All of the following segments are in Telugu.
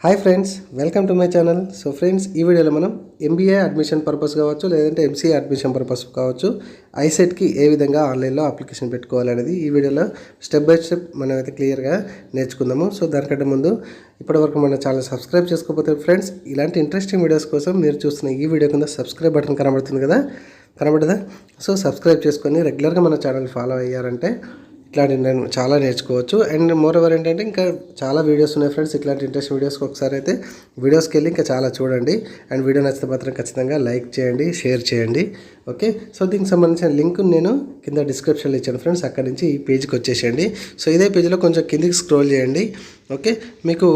Hi friends, welcome to my channel. So friends, ఈ వీడియోలో మనం ఎంబీఏ అడ్మిషన్ పర్పస్ కావచ్చు, లేదంటే ఎంసీఏ అడ్మిషన్ పర్పస్ కావచ్చు, ఐసెట్కి ఏ విధంగా ఆన్లైన్లో అప్లికేషన్ పెట్టుకోవాలనేది ఈ వీడియోలో స్టెప్ బై స్టెప్ మనం అయితే క్లియర్గా నేర్చుకుందాము. సో దానికంటే ముందు ఇప్పటివరకు మన ఛానల్ సబ్స్క్రైబ్ చేసుకోకపోతే ఫ్రెండ్స్, ఇలాంటి ఇంట్రెస్టింగ్ వీడియోస్ కోసం మీరు చూస్తున్న ఈ వీడియో కింద సబ్స్క్రైబ్ బటన్ కనబడదా? సో సబ్స్క్రైబ్ చేసుకొని రెగ్యులర్గా మన ఛానల్ ఫాలో అయ్యారంటే ఇట్లాంటి నేను చాలా నేర్చుకోవచ్చు. అండ్ మోర్ ఓవర్ ఏంటంటే ఇంకా చాలా వీడియోస్ ఉన్నాయి ఫ్రెండ్స్. ఇట్లాంటి ఇంట్రెస్ట్ వీడియోస్కి ఒకసారి అయితే వీడియోస్కి వెళ్ళి ఇంకా చాలా చూడండి. అండ్ వీడియో నచ్చితే మాత్రం ఖచ్చితంగా లైక్ చేయండి, షేర్ చేయండి. ఓకే, సో దీనికి సంబంధించిన లింక్ నేను కింద డిస్క్రిప్షన్లో ఇచ్చాను ఫ్రెండ్స్. అక్కడి నుంచి ఈ పేజ్కి వచ్చేసేయండి. సో ఇదే పేజ్లో కొంచెం కిందికి స్క్రోల్ చేయండి. ఓకే, మీకు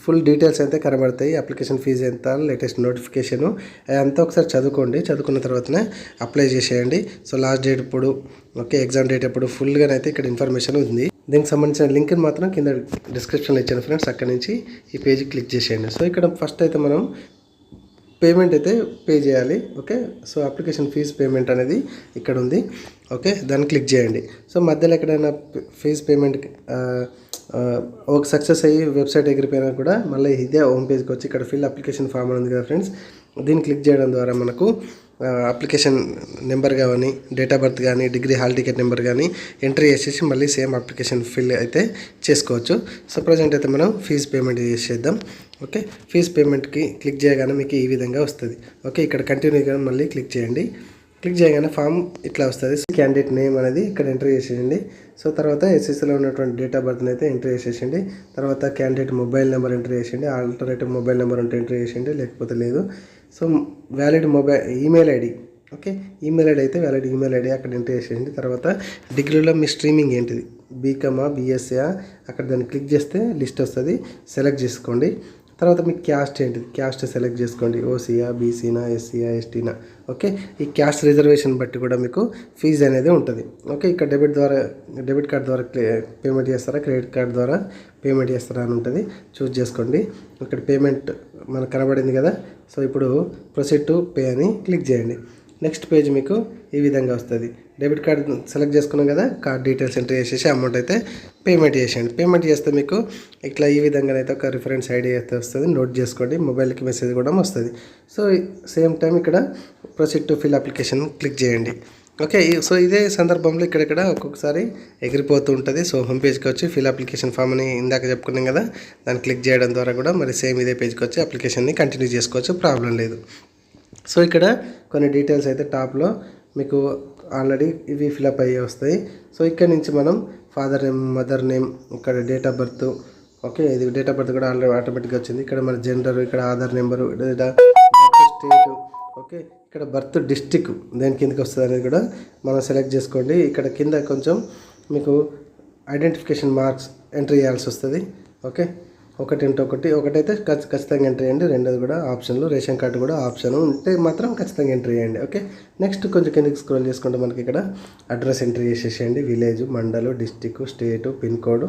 ఫుల్ డీటెయిల్స్ అయితే కనబడతాయి. అప్లికేషన్ ఫీజు ఎంత, లేటెస్ట్ నోటిఫికేషను అంతా ఒకసారి చదువుకోండి. చదువుకున్న తర్వాతనే అప్లై చేసేయండి. సో లాస్ట్ డేట్ ఎప్పుడు, ఓకే, ఎగ్జామ్ డేట్ ఎప్పుడు, ఫుల్గానైతే ఇక్కడ ఇన్ఫర్మేషన్ ఉంది. దీనికి సంబంధించిన లింక్ని మాత్రం కింద డిస్క్రిప్షన్లో ఇచ్చాను ఫ్రెండ్స్. అక్కడి నుంచి ఈ పేజ్కి క్లిక్ చేసేయండి. సో ఇక్కడ ఫస్ట్ అయితే మనం పేమెంట్ అయితే పే చేయాలి. Okay, so application fee payment అనేది ఇక్కడ ఉంది. ఓకే, దాన్ని క్లిక్ చేయండి. సో మధ్యలో ఎక్కడైనా ఫీజు పేమెంట్ ఒక సక్సెస్ అయ్యి వెబ్సైట్ ఎగిరిపోయినా కూడా మళ్ళీ ఇదే హోమ్ పేజ్కి వచ్చి ఇక్కడ ఫిల్ అప్లికేషన్ ఫామ్ ఉంది కదా ఫ్రెండ్స్, దీన్ని క్లిక్ చేయడం ద్వారా మనకు అప్లికేషన్ నెంబర్ కానీ, డేట్ ఆఫ్ బర్త్ కానీ, డిగ్రీ హాల్ టికెట్ నెంబర్ కానీ ఎంట్రీ చేసేసి మళ్ళీ సేమ్ అప్లికేషన్ ఫిల్ అయితే చేసుకోవచ్చు. సో ప్రజెంట్ అయితే మనం ఫీజు పేమెంట్ చేసేద్దాం. ఓకే, ఫీజు పేమెంట్కి క్లిక్ చేయగానే మీకు ఈ విధంగా వస్తుంది. ఓకే, ఇక్కడ కంటిన్యూగా మళ్ళీ క్లిక్ చేయండి. క్లిక్ చేయగానే ఫామ్ ఇట్లా వస్తుంది. క్యాండిడేట్ నేమ్ అనేది ఇక్కడ ఎంట్రీ చేసేయండి. సో తర్వాత ఎస్ఎస్సీలో ఉన్నటువంటి డేట్ ఆఫ్ బర్త్ని అయితే ఎంట్రీ చేసేయండి. తర్వాత క్యాండిడేట్ మొబైల్ నెంబర్ ఎంట్రీ చేసేయండి. ఆల్టర్నేటివ్ మొబైల్ నెంబర్ ఉంటే ఎంట్రీ చేసేయండి, లేకపోతే లేదు. So valid email ID, okay, email ID అయితే వ్యాలిడ్ ఈమెయిల్ ఐడి అక్కడ ఎంట్రీ చేసేయండి. తర్వాత డిగ్రీలో మీ స్ట్రీమింగ్ ఏంటిది, బీకామా, బీఎస్సీయా, అక్కడ దాన్ని క్లిక్ చేస్తే లిస్ట్ వస్తుంది, సెలెక్ట్ చేసుకోండి. తర్వాత మీ క్యాస్ట్ ఏంటిది, క్యాస్ట్ సెలెక్ట్ చేసుకోండి, ఓసీయా, బీసీనా, ఎస్సీయా, ఎస్టీనా. ఓకే, ఈ క్యాస్ట్ రిజర్వేషన్ బట్టి కూడా మీకు ఫీజు అనేది ఉంటుంది. ఓకే, ఇక్కడ డెబిట్ కార్డ్ ద్వారా పేమెంట్ చేస్తారా, క్రెడిట్ కార్డ్ ద్వారా పేమెంట్ చేస్తారా అని ఉంటుంది, చూస్ చేసుకోండి. ఇక్కడ పేమెంట్ మనకు కనబడింది కదా. సో ఇప్పుడు ప్రొసీడ్ టు పే అని క్లిక్ చేయండి. నెక్స్ట్ పేజ్ మీకు ఈ విధంగా వస్తుంది. డెబిట్ కార్డ్ సెలెక్ట్ చేసుకున్నాం కదా, కార్డ్ డీటెయిల్స్ ఎంటర్ చేసేసి అమౌంట్ అయితే పేమెంట్ చేసేయండి. పేమెంట్ చేస్తే మీకు ఇట్లా ఈ విధంగా అయితే ఒక రిఫరెన్స్ ఐడి అయితే వస్తుంది, నోట్ చేసుకోండి. మొబైల్కి మెసేజ్ కూడా వస్తుంది. సో సేమ్ టైం ఇక్కడ proceed to fill application click చేయండి. ఓకే, సో ఇదే సందర్భంలో ఇక్కడెక్కడ ఒక్కొక్కసారి ఎగిరిపోతూ ఉంటుంది. సో హోమ్ పేజ్కి వచ్చి ఫిల్ అప్లికేషన్ ఫామ్ అని ఇందాక చెప్పుకున్నాం కదా, దాన్ని క్లిక్ చేయడం ద్వారా కూడా మరి సేమ్ ఇదే పేజ్కి వచ్చి అప్లికేషన్ని కంటిన్యూ చేసుకోవచ్చు, ప్రాబ్లం లేదు. సో ఇక్కడ కొన్ని డీటెయిల్స్ అయితే టాప్లో మీకు ఆల్రెడీ ఇవి ఫిలప్ అయ్యి వస్తాయి. సో ఇక్కడ నుంచి మనం ఫాదర్ నేమ్, మదర్ నేమ్, ఇక్కడ డేట్ ఆఫ్ బర్త్, ఓకే, ఇది డేట్ ఆఫ్ బర్త్ కూడా ఆల్రెడీ ఆటోమేటిక్గా వచ్చింది. ఇక్కడ మన జెండర్, ఇక్కడ ఆధార్ నెంబరు, స్టేట్, ఓకే, ఇక్కడ బర్త్ డిస్టిక్ దేని కిందకి వస్తుంది అనేది కూడా మనం సెలెక్ట్ చేసుకోండి. ఇక్కడ కింద కొంచెం మీకు ఐడెంటిఫికేషన్ మార్క్స్ ఎంట్రీ చేయాల్సి వస్తుంది. ఓకే, ఒకటైతే ఖచ్చితంగా ఎంట్రీ చేయండి. రెండోది కూడా ఆప్షన్లు, రేషన్ కార్డు కూడా ఆప్షన్ ఉంటే మాత్రం ఖచ్చితంగా ఎంట్రీ చేయండి. ఓకే, నెక్స్ట్ కొంచెం కిందకి స్క్రోల్ చేసుకుంటే మనకి ఇక్కడ అడ్రస్ ఎంట్రీ చేసేసేయండి. విలేజ్, మండలు, డిస్టిక్, స్టేటు, పిన్ కోడ్,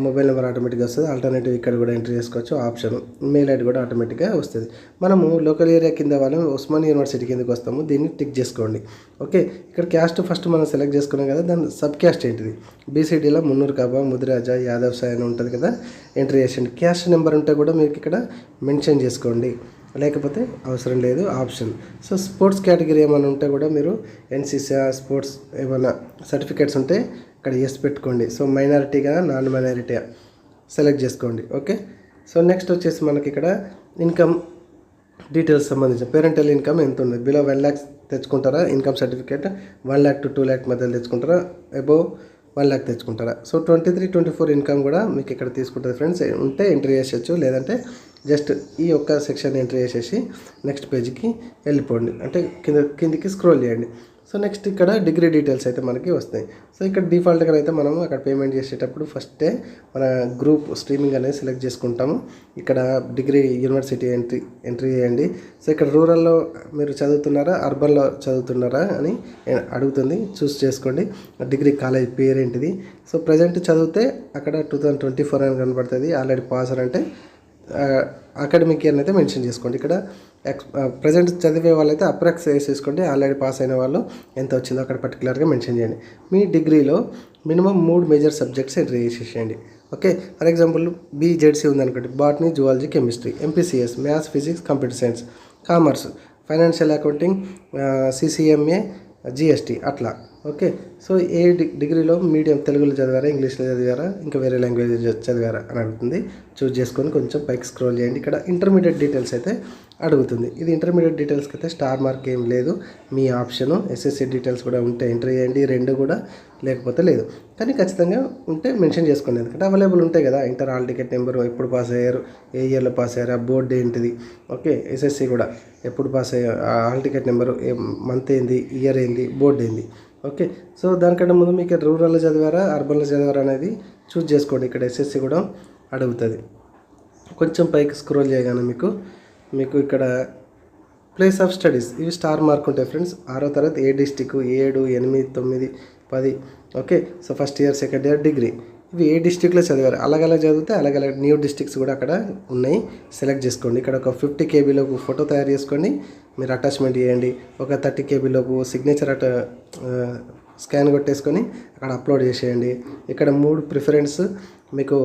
మొబైల్ నెంబర్ ఆటోమేటిక్గా వస్తుంది. ఆల్టర్నేటివ్ ఇక్కడ కూడా ఎంట్రీ చేసుకోవచ్చు, ఆప్షన్, మెయిల్ ఐడి కూడా ఆటోమేటిక్గా వస్తుంది. మనము లోకల్ ఏరియా కింద వాళ్ళం ఉస్మానియా యూనివర్సిటీ కిందకి వస్తాము, దీన్ని టిక్ చేసుకోండి. ఓకే, ఇక్కడ క్యాస్ట్ ఫస్ట్ మనం సెలెక్ట్ చేసుకున్నాం కదా, దాని సబ్ క్యాస్ట్ ఏంటిది, బీసీడీలో మున్నూరు కాబా, ముదిరాజ, యాదవ్ సాయ్ అని ఉంటుంది కదా, ఎంట్రీ చేసేయండి. క్యాస్ట్ నెంబర్ ఉంటే కూడా మీకు ఇక్కడ మెన్షన్ చేసుకోండి, లేకపోతే అవసరం లేదు, ఆప్షన్. సో స్పోర్ట్స్ కేటగిరీ ఏమైనా ఉంటే కూడా మీరు ఎన్సీసీ, స్పోర్ట్స్ ఏమైనా సర్టిఫికేట్స్ ఉంటే ఇక్కడ ఎస్ పెట్టుకోండి. సో మైనారిటీగా, నాన్ మైనారిటీగా సెలెక్ట్ చేసుకోండి. ఓకే, సో నెక్స్ట్ వచ్చేసి మనకి ఇక్కడ ఇన్కమ్ డీటెయిల్స్ సంబంధించిన పేరెంటల్ ఇన్కమ్ ఎంత ఉంది, బిలో 1 lakh తెచ్చుకుంటారా, income certificate 1 lakh to 2 lakh మధ్యలో తెచ్చుకుంటారా, అబోవ్ 1 lakh తెచ్చుకుంటారా. సో 23-24 ఇన్కమ్ కూడా మీకు ఇక్కడ తీసుకుంటుంది ఫ్రెండ్స్. ఉంటే ఎంట్రీ చేసేయచ్చు, లేదంటే జస్ట్ ఈ ఒక్క సెక్షన్ ఎంట్రీ చేసేసి నెక్స్ట్ పేజ్కి వెళ్ళిపోండి, అంటే కిందికి స్క్రోల్ చేయండి. సో నెక్స్ట్ ఇక్కడ డిగ్రీ డీటెయిల్స్ అయితే మనకి వస్తాయి. సో ఇక్కడ డిఫాల్ట్గా అయితే మనం అక్కడ పేమెంట్ చేసేటప్పుడు ఫస్టే మన గ్రూప్ స్ట్రీమింగ్ అనేది సెలెక్ట్ చేసుకుంటాము. ఇక్కడ డిగ్రీ యూనివర్సిటీ ఎంట్రీ చేయండి. సో ఇక్కడ రూరల్లో మీరు చదువుతున్నారా, అర్బన్లో చదువుతున్నారా అని అడుగుతుంది, చూస్ చేసుకోండి. డిగ్రీ కాలేజ్ పేరు ఏంటిది. సో ప్రజెంట్ చదివితే అక్కడ 2024 అని కనబడుతుంది. ఆల్రెడీ పాస్ అంటే అకాడమిక్ ఇయర్ అయితే మెన్షన్ చేసుకోండి. ఇక్కడ ప్రజెంట్ చదివే వాళ్ళైతే అప్రాక్స్ వేసేసుకోండి. ఆల్రెడీ పాస్ అయిన వాళ్ళు ఎంత వచ్చిందో అక్కడ పర్టికులర్గా మెన్షన్ చేయండి. మీ డిగ్రీలో మినిమం 3 మేజర్ సబ్జెక్ట్స్ ఎంట్రీ చేసేసేయండి. ఓకే, ఫర్ ఎగ్జాంపుల్ బీజెడ్సీ ఉందనుకోండి, botany, zoology, chemistry. MPCS maths, physics, computer science. Commerce financial accounting, CCMA, GST అట్లా. ఓకే, సో ఏ డిగ్రీలో మీడియం తెలుగులో చదివారా, ఇంగ్లీష్లో చదివారా, ఇంకా వేరే లాంగ్వేజ్ చదివారా అని అడుగుతుంది. చూస్ చేసుకొని కొంచెం పైకి స్క్రోల్ చేయండి. ఇక్కడ ఇంటర్మీడియట్ డీటెయిల్స్ అయితే అడుగుతుంది. ఇది ఇంటర్మీడియట్ డీటెయిల్స్కి అయితే స్టార్ మార్క్ ఏం లేదు, మీ ఆప్షను. ఎస్ఎస్సి డీటెయిల్స్ కూడా ఉంటే ఎంటర్ చేయండి, 2 కూడా, లేకపోతే లేదు. కానీ ఖచ్చితంగా ఉంటే మెన్షన్ చేసుకోండి, ఎందుకంటే అవైలబుల్ ఉంటాయి కదా. ఇంటర్ హాల్ టికెట్ నెంబరు, ఎప్పుడు పాస్ అయ్యారు, ఏ ఇయర్లో పాస్ అయ్యారు, ఆ బోర్డు ఏంటిది. ఓకే, ఎస్ఎస్సి కూడా ఎప్పుడు పాస్ అయ్యారు, హాల్ టికెట్ నెంబరు, మంత్ ఏంది, ఇయర్ ఏంది, బోర్డు ఏంది. ఓకే, సో దానికంటే ముందు మీకు రూరల్లో చదివారా, అర్బన్లో చదివారా అనేది చూస్ చేసుకోండి. ఇక్కడ ఎస్ఎస్సి కూడా అడుగుతుంది. కొంచెం పైకి స్క్రోల్ చేయగానే మీకు ఇక్కడ ప్లేస్ ఆఫ్ స్టడీస్ ఇవి స్టార్ మార్క్ ఉంటాయి ఫ్రెండ్స్. 6వ తరగతి ఏ district, 7, 8, 9, 10. Okay, so first year, second year, degree ఇవి ఏ డిస్టిక్లో చదివారు. అలాగలా చదివితే అలాగలా న్యూ డిస్టిక్స్ కూడా అక్కడ ఉన్నాయి, సెలెక్ట్ చేసుకోండి. ఇక్కడ ఒక 50 కేబీలోపు ఫోటో తయారు చేసుకోండి, మీరు అటాచ్మెంట్ చేయండి. ఒక 30 కేబీలోపు సిగ్నేచర్ స్కాన్ కొట్టేసుకొని అక్కడ అప్లోడ్ చేసేయండి. ఇక్కడ 3 ప్రిఫరెన్స్ మీకు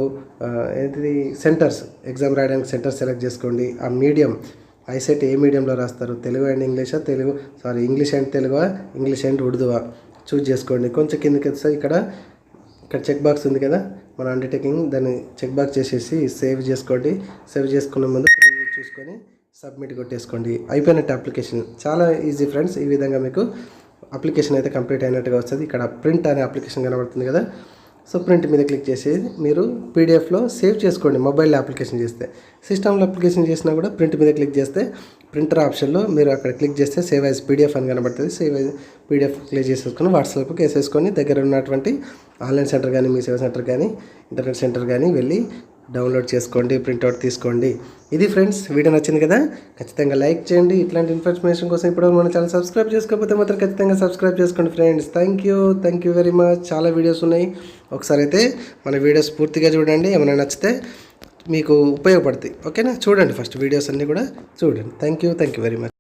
ఏంటిది సెంటర్స్, ఎగ్జామ్ రాయడానికి సెంటర్ సెలెక్ట్ చేసుకోండి. ఆ మీడియం ఐసెట్ ఏ మీడియంలో రాస్తారు, తెలుగు అండ్ ఇంగ్లీషా, English and Telugu, English and ఉర్దూవా చూస్ చేసుకోండి. కొంచెం కిందకి వస్తే ఇక్కడ చెక్ బాక్స్ ఉంది కదా, మన అండర్టేకింగ్, దాన్ని చెక్ బాక్స్ చేసేసి సేవ్ చేసుకోండి. సేవ్ చేసుకునే ముందు ప్రివ్యూ చూసుకొని సబ్మిట్ కొట్టేసుకోండి. అయిపోయినట్టు అప్లికేషన్. చాలా ఈజీ ఫ్రెండ్స్. ఈ విధంగా మీకు అప్లికేషన్ అయితే కంప్లీట్ అయినట్టుగా వస్తుంది. ఇక్కడ ప్రింట్ అనే అప్లికేషన్ కనబడుతుంది కదా, సో ప్రింట్ మీద క్లిక్ చేసి మీరు పీడిఎఫ్లో సేవ్ చేసుకోండి. మొబైల్లో అప్లికేషన్ చేస్తే, సిస్టంలో అప్లికేషన్ చేసినా కూడా ప్రింట్ మీద క్లిక్ చేస్తే ప్రింటర్ ఆప్షన్లో మీరు అక్కడ క్లిక్ చేస్తే సేవ్ యాజ్ పీడిఎఫ్ అని కనబడుతుంది. సేవ్ యాజ్ పీడిఎఫ్ క్లిక్ చేసేసుకొని వాట్సాప్కి వేసేసుకొని దగ్గర ఉన్నటువంటి ఆన్లైన్ సెంటర్ కానీ, మీ సేవ సెంటర్ కానీ, ఇంటర్నెట్ సెంటర్ కానీ వెళ్ళి డౌన్లోడ్ చేసుకోండి, ప్రింట్అవుట్ తీసుకోండి. ఇది ఫ్రెండ్స్, వీడియో నచ్చింది కదా, ఖచ్చితంగా లైక్ చేయండి. ఇట్లాంటి ఇన్ఫర్మేషన్ కోసం ఇప్పుడు మన ఛానల్ సబ్స్క్రైబ్ చేసుకోకపోతే మాత్రం ఖచ్చితంగా సబ్స్క్రైబ్ చేసుకోండి friends. Thank you very much. చాలా వీడియోస్ ఉన్నాయి, ఒకసారి అయితే మన వీడియోస్ పూర్తిగా చూడండి. ఏమైనా నచ్చితే మీకు ఉపయోగపడతాయి. ఓకేనా, చూడండి ఫస్ట్ వీడియోస్ అన్నీ కూడా చూడండి. Thank you very much.